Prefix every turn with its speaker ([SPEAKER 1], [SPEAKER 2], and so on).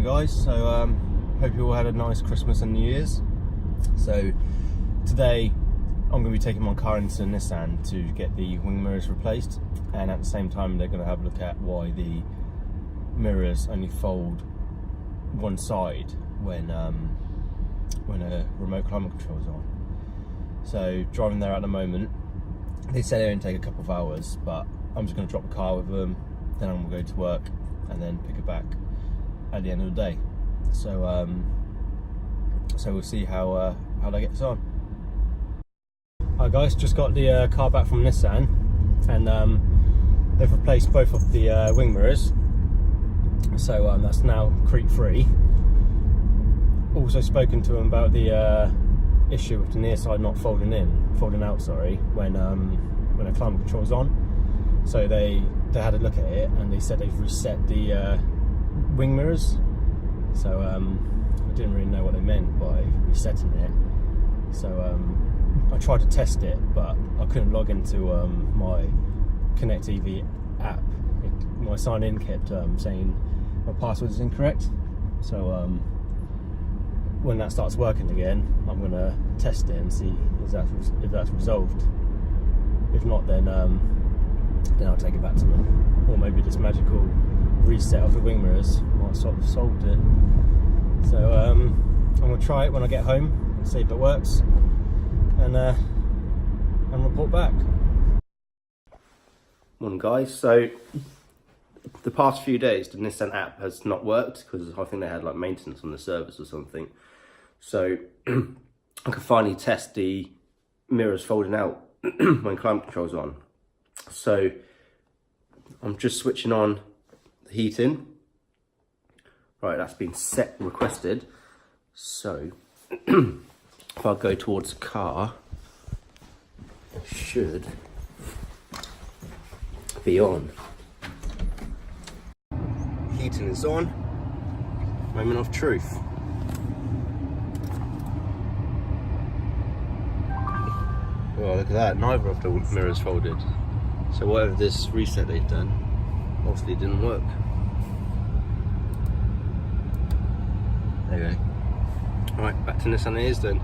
[SPEAKER 1] Morning guys, so hope you all had a nice Christmas and New Year's. So today I'm going to be taking my car into Nissan to get the wing mirrors replaced, and at the same time they're going to have a look at why the mirrors only fold one side when a remote climate control is on. So driving there at the moment, they said it only take a couple of hours, but I'm just going to drop the car with them, then I'm going to go to work and then pick it back at the end of the day. So so we'll see how that gets on. Alright guys, just got the car back from Nissan, and they've replaced both of the wing mirrors, so that's now creak free. Also spoken to them about the issue with the near side not folding out, sorry, when the climate control's on. So they had a look at it and they said they've reset the wing mirrors. So I didn't really know what they meant by resetting it. So I tried to test it, but I couldn't log into my Connect EV app. My sign in kept saying my password is incorrect. So when that starts working again, I'm going to test it and see if that's resolved. If not, then I'll take it back to them. Or maybe this magical reset of the wing mirrors might sort of solved it. So I'm going to try it when I get home and see if it works, and report back. Morning guys, so the past few days the Nissan app has not worked because I think they had like maintenance on the service or something. So I can finally test the mirrors folding out when climate control's on. So I'm just switching on the heating. Right, that's been set requested. So if I go towards the car, it should be on. Heating is on. Moment of truth. Well, look at that, neither of the mirrors folded. So whatever this reset they've done, obviously didn't work. There you go. Alright, back to Nissan it is then.